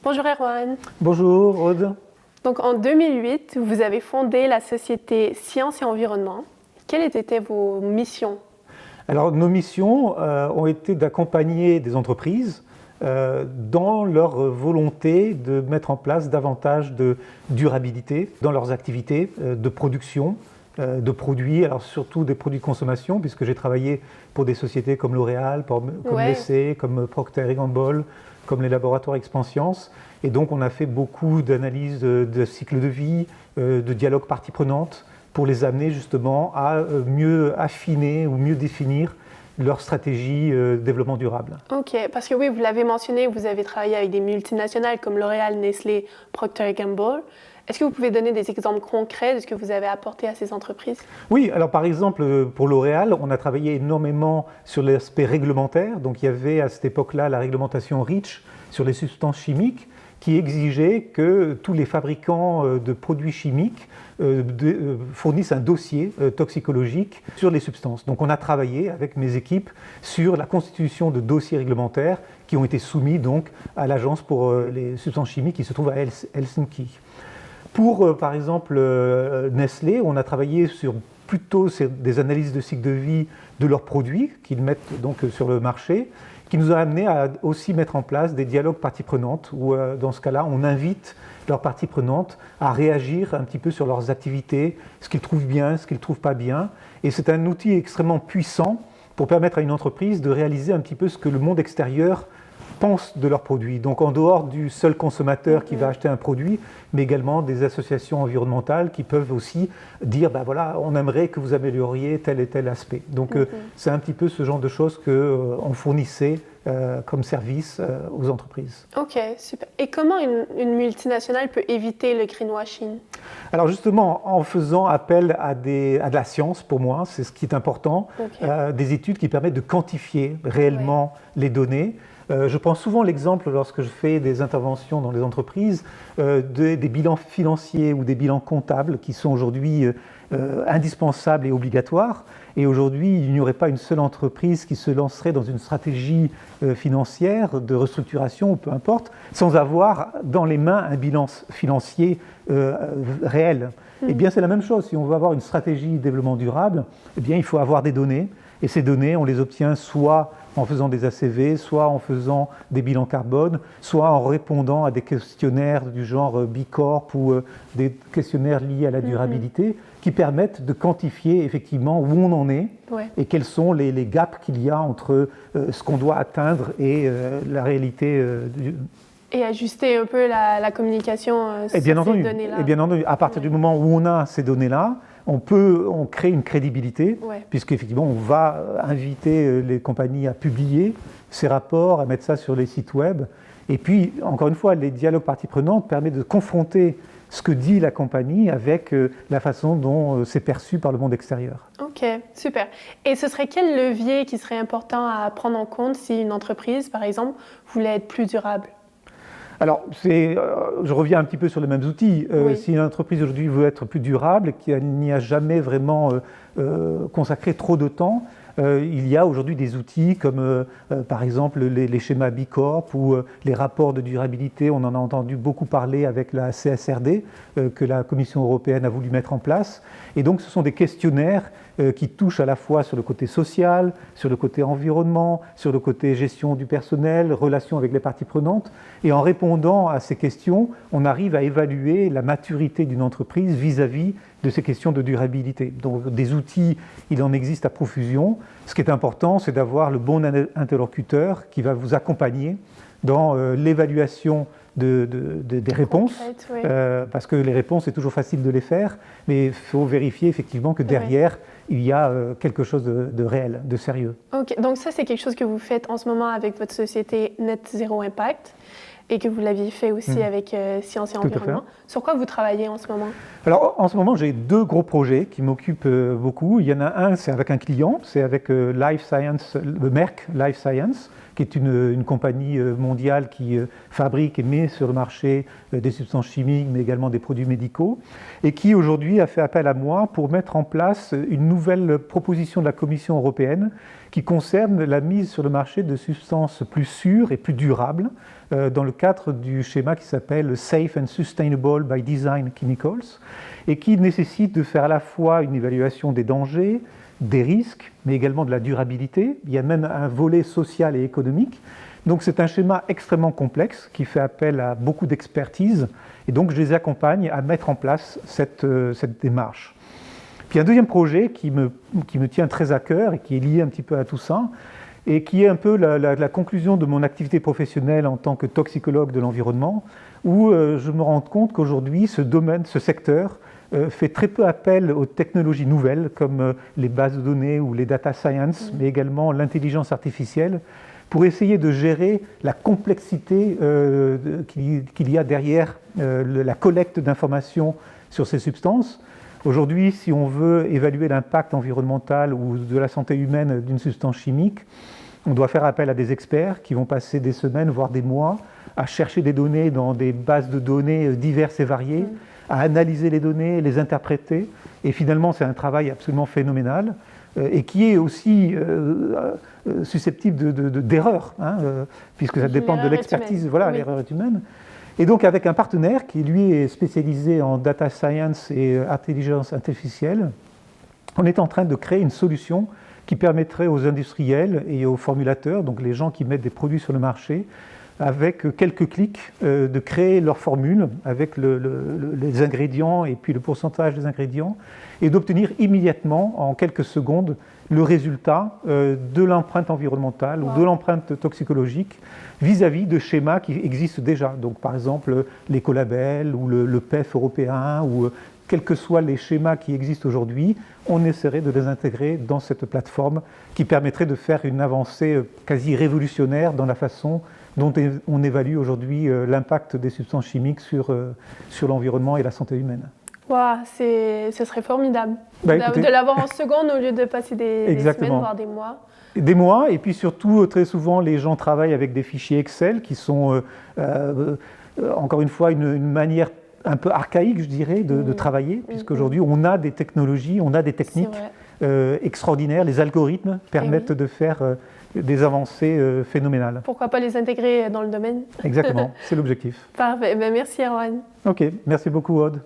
Bonjour Erwan. Bonjour Aude. Donc en 2008, vous avez fondé la société Science et Environnement. Quelles étaient vos missions? Alors nos missions ont été d'accompagner des entreprises dans leur volonté de mettre en place davantage de durabilité dans leurs activités de production de produits, alors surtout des produits de consommation, puisque j'ai travaillé pour des sociétés comme L'Oréal, comme Nestlé, comme Procter & Gamble, comme les laboratoires Expansience. Et donc on a fait beaucoup d'analyses de cycle de vie, de dialogue parties prenantes, pour les amener justement à mieux affiner ou mieux définir leur stratégie de développement durable. Ok, parce que oui, vous l'avez mentionné, vous avez travaillé avec des multinationales comme L'Oréal, Nestlé, Procter & Gamble. Est-ce que vous pouvez donner des exemples concrets de ce que vous avez apporté à ces entreprises? Oui, alors par exemple, pour L'Oréal, on a travaillé énormément sur l'aspect réglementaire. Donc il y avait à cette époque-là la réglementation REACH sur les substances chimiques qui exigeait que tous les fabricants de produits chimiques fournissent un dossier toxicologique sur les substances. Donc on a travaillé avec mes équipes sur la constitution de dossiers réglementaires qui ont été soumis donc à l'Agence pour les substances chimiques qui se trouve à Helsinki. Pour, par exemple, Nestlé, on a travaillé plutôt sur des analyses de cycle de vie de leurs produits qu'ils mettent donc sur le marché, qui nous a amené à aussi mettre en place des dialogues parties prenantes, où dans ce cas-là, on invite leurs parties prenantes à réagir un petit peu sur leurs activités, ce qu'ils trouvent bien, ce qu'ils ne trouvent pas bien. Et c'est un outil extrêmement puissant pour permettre à une entreprise de réaliser un petit peu ce que le monde extérieur pensent de leurs produits. Donc en dehors du seul consommateur qui va acheter un produit, mais également des associations environnementales qui peuvent aussi dire ben voilà, on aimerait que vous amélioriez tel et tel aspect. Donc c'est un petit peu ce genre de choses qu'on fournissait comme service aux entreprises. Ok, super. Et comment une multinationale peut éviter le greenwashing? Alors justement, en faisant appel à de la science, pour moi, c'est ce qui est important, des études qui permettent de quantifier réellement les données. Je prends souvent l'exemple, lorsque je fais des interventions dans les entreprises, des bilans financiers ou des bilans comptables qui sont aujourd'hui indispensables et obligatoires. Et aujourd'hui, il n'y aurait pas une seule entreprise qui se lancerait dans une stratégie financière, de restructuration ou peu importe, sans avoir dans les mains un bilan financier réel. Eh bien, c'est la même chose. Si on veut avoir une stratégie de développement durable, eh bien, il faut avoir des données. Et ces données, on les obtient soit en faisant des ACV, soit en faisant des bilans carbone, soit en répondant à des questionnaires du genre Bicorp ou des questionnaires liés à la durabilité qui permettent de quantifier effectivement où on en est et quels sont les gaps qu'il y a entre ce qu'on doit atteindre et la réalité Et ajuster un peu la communication sur ces données-là. Et bien entendu, à partir du moment où on a ces données-là, on crée une crédibilité, puisqu'effectivement, on va inviter les compagnies à publier ces rapports, à mettre ça sur les sites web. Et puis, encore une fois, les dialogues parties prenantes permettent de confronter ce que dit la compagnie avec la façon dont c'est perçu par le monde extérieur. Ok, super. Et ce serait quel levier qui serait important à prendre en compte si une entreprise, par exemple, voulait être plus durable? Alors, je reviens un petit peu sur les mêmes outils. Si une entreprise aujourd'hui veut être plus durable, qu'elle n'y a jamais vraiment consacré trop de temps, il y a aujourd'hui des outils comme par exemple les schémas Bicorp ou les rapports de durabilité. On en a entendu beaucoup parler avec la CSRD que la Commission européenne a voulu mettre en place. Et donc ce sont des questionnaires qui touchent à la fois sur le côté social, sur le côté environnement, sur le côté gestion du personnel, relations avec les parties prenantes. Et en répondant à ces questions, on arrive à évaluer la maturité d'une entreprise vis-à-vis de ces questions de durabilité. Donc des outils, il en existe à profusion. Ce qui est important, c'est d'avoir le bon interlocuteur qui va vous accompagner dans l'évaluation des réponses, parce que les réponses, c'est toujours facile de les faire, mais il faut vérifier effectivement que derrière, il y a quelque chose de réel, de sérieux. Ok, donc ça, c'est quelque chose que vous faites en ce moment avec votre société Net Zero Impact et que vous l'aviez fait aussi avec Science et Environnement. Sur quoi vous travaillez en ce moment? Alors, en ce moment, j'ai deux gros projets qui m'occupent beaucoup. Il y en a un, c'est avec un client, c'est avec Life Science, le Merck Life Science, qui est une compagnie mondiale qui fabrique et met sur le marché des substances chimiques, mais également des produits médicaux, et qui aujourd'hui a fait appel à moi pour mettre en place une nouvelle proposition de la Commission européenne qui concerne la mise sur le marché de substances plus sûres et plus durables dans le cadre du schéma qui s'appelle Safe and Sustainable by Design Chemicals, et qui nécessite de faire à la fois une évaluation des dangers, des risques, mais également de la durabilité. Il y a même un volet social et économique. Donc c'est un schéma extrêmement complexe qui fait appel à beaucoup d'expertise, et donc je les accompagne à mettre en place cette démarche. Puis un deuxième projet qui me tient très à cœur et qui est lié un petit peu à tout ça, et qui est un peu la conclusion de mon activité professionnelle en tant que toxicologue de l'environnement, où je me rends compte qu'aujourd'hui ce domaine, ce secteur, fait très peu appel aux technologies nouvelles comme les bases de données ou les data science, mais également l'intelligence artificielle, pour essayer de gérer la complexité qu'il y a derrière la collecte d'informations sur ces substances. Aujourd'hui, si on veut évaluer l'impact environnemental ou de la santé humaine d'une substance chimique, on doit faire appel à des experts qui vont passer des semaines, voire des mois, à chercher des données dans des bases de données diverses et variées, à analyser les données, les interpréter. Et finalement, c'est un travail absolument phénoménal et qui est aussi susceptible d'erreurs, puisque ça dépend de l'expertise. Voilà, l'erreur est humaine. Et donc, avec un partenaire qui, lui, est spécialisé en data science et intelligence artificielle, on est en train de créer une solution qui permettrait aux industriels et aux formulateurs, donc les gens qui mettent des produits sur le marché, avec quelques clics, de créer leur formule avec les ingrédients et puis le pourcentage des ingrédients, et d'obtenir immédiatement, en quelques secondes, le résultat de l'empreinte environnementale ou de l'empreinte toxicologique vis-à-vis de schémas qui existent déjà. Donc par exemple l'écolabel ou le PEF européen, ou quels que soient les schémas qui existent aujourd'hui, on essaierait de les intégrer dans cette plateforme qui permettrait de faire une avancée quasi révolutionnaire dans la façon dont on évalue aujourd'hui l'impact des substances chimiques sur l'environnement et la santé humaine. Wow, ce serait formidable de l'avoir en seconde au lieu de passer des semaines, voire des mois. Des mois, et puis surtout, très souvent, les gens travaillent avec des fichiers Excel qui sont, encore une fois, une manière un peu archaïque, je dirais, de travailler, puisqu'aujourd'hui, on a des technologies, on a des techniques extraordinaires. Les algorithmes permettent de faire des avancées phénoménales. Pourquoi pas les intégrer dans le domaine? Exactement, c'est l'objectif. Parfait, merci Erwan. Ok, merci beaucoup Aude.